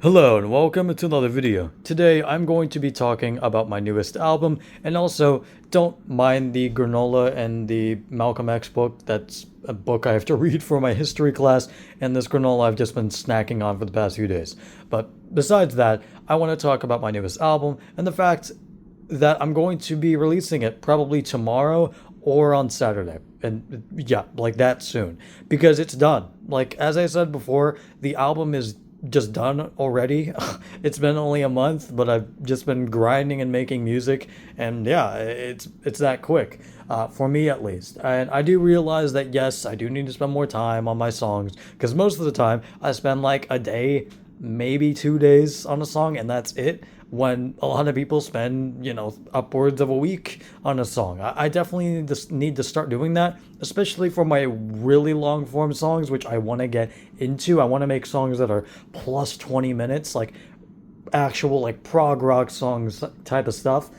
Hello and welcome to another video. Today I'm going to be talking about my newest album, and also don't mind the granola and the Malcolm X book. That's a book I have to read for my history class, and this granola I've just been snacking on for the past few days. But besides that, I want to talk about my newest album and the fact that I'm going to be releasing it probably tomorrow or on Saturday. And yeah, like that soon. Because it's done. Like, as I said before, the album is just done already. It's been only a month, but I've just been grinding and making music, and yeah, it's that quick, for me at least. And I do realize that yes, I do need to spend more time on my songs because most of the time I spend like a day, maybe 2 days on a song, and that's it. When a lot of people spend, upwards of a week on a song. I definitely need to start doing that, especially for my really long form songs, which I want to get into. I want to make songs that are plus 20 minutes, like actual like prog rock songs type of stuff.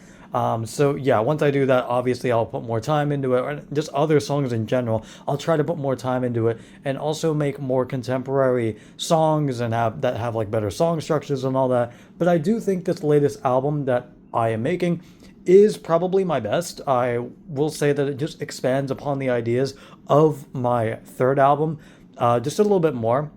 So yeah, once I do that, obviously I'll put more time into it, or just other songs in general. I'll try to put more time into it, and also make more contemporary songs and have like better song structures and all that. But I do think this latest album that I am making is probably my best. I will say that it just expands upon the ideas of my third album, just a little bit more.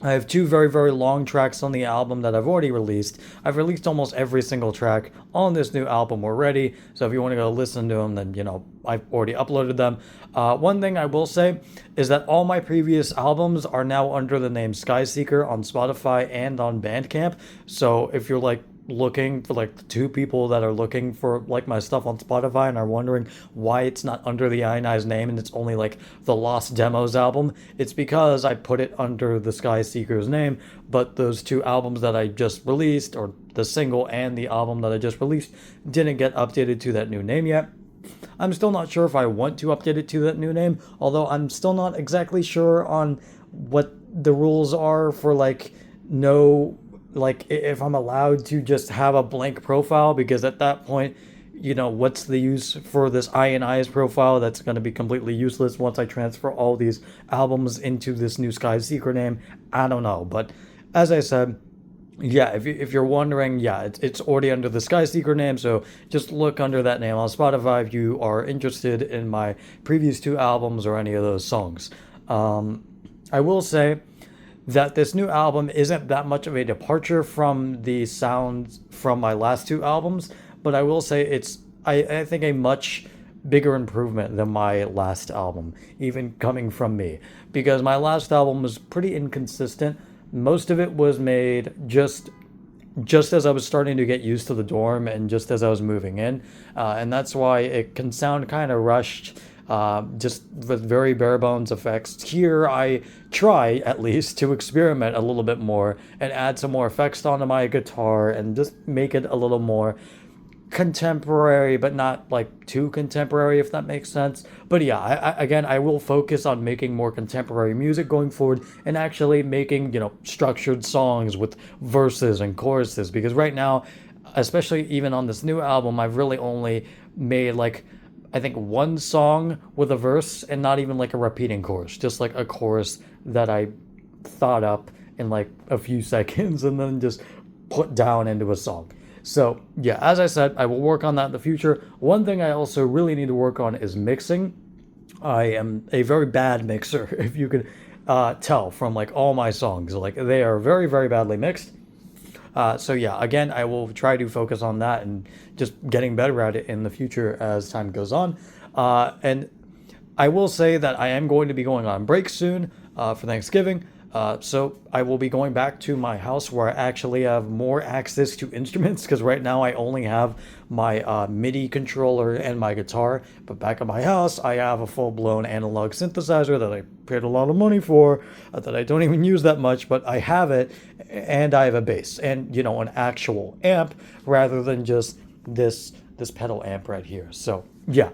I have two very, very long tracks on the album that I've already released. I've released almost every single track on this new album already, so if you want to go listen to them, then, I've already uploaded them. One thing I will say is that all my previous albums are now under the name Skyseeker on Spotify and on Bandcamp, so if you're like looking for like the two people that are looking for like my stuff on Spotify and are wondering why it's not under the Ionized name and it's only like the Lost Demos album, it's because I put it under the Sky Seeker's name, but those two albums that I just released, or the single and the album that I just released, didn't get updated to that new name yet. I'm still not sure if I want to update it to that new name, although I'm still not exactly sure on what the rules are for like no, like if I'm allowed to just have a blank profile, because at that point, what's the use for this ionized profile that's going to be completely useless once I transfer all these albums into this new Sky Secret name? I don't know, but as I said, yeah, if you're wondering, yeah, it's already under the Sky Secret name, so just look under that name on Spotify if you are interested in my previous two albums or any of those songs. I will say that this new album isn't that much of a departure from the sounds from my last two albums, but I will say it's, I think, a much bigger improvement than my last album, even coming from me, because my last album was pretty inconsistent. Most of it was made just as I was starting to get used to the dorm and just as I was moving in, and that's why it can sound kind of rushed, just with very bare bones effects. Here, I try at least to experiment a little bit more and add some more effects onto my guitar and just make it a little more contemporary, but not like too contemporary, if that makes sense. But yeah, again, I will focus on making more contemporary music going forward and actually making, structured songs with verses and choruses, because right now, especially even on this new album, I've really only made like, I think, one song with a verse and not even like a repeating chorus, just like a chorus that I thought up in like a few seconds and then just put down into a song. So yeah, as I said, I will work on that in the future. One thing I also really need to work on is mixing. I am a very bad mixer, if you could tell from like all my songs. Like, they are very, very badly mixed. So yeah, again, I will try to focus on that and just getting better at it in the future as time goes on. And I will say that I am going to be going on break soon for Thanksgiving. So I will be going back to my house where I actually have more access to instruments, because right now I only have my MIDI controller and my guitar. But back at my house, I have a full-blown analog synthesizer that I paid a lot of money for, that I don't even use that much, but I have it, and I have a bass and, an actual amp rather than just this pedal amp right here. So yeah.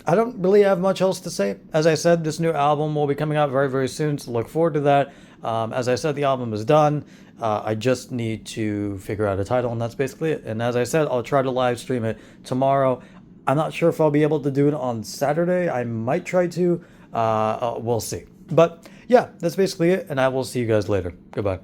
I don't really have much else to say. As I said, this new album will be coming out very, very soon, so look forward to that. As I said, the album is done. I just need to figure out a title, and that's basically it. And as I said, I'll try to live stream it tomorrow. I'm not sure if I'll be able to do it on Saturday. I might try to. We'll see. But yeah, that's basically it, and I will see you guys later. Goodbye.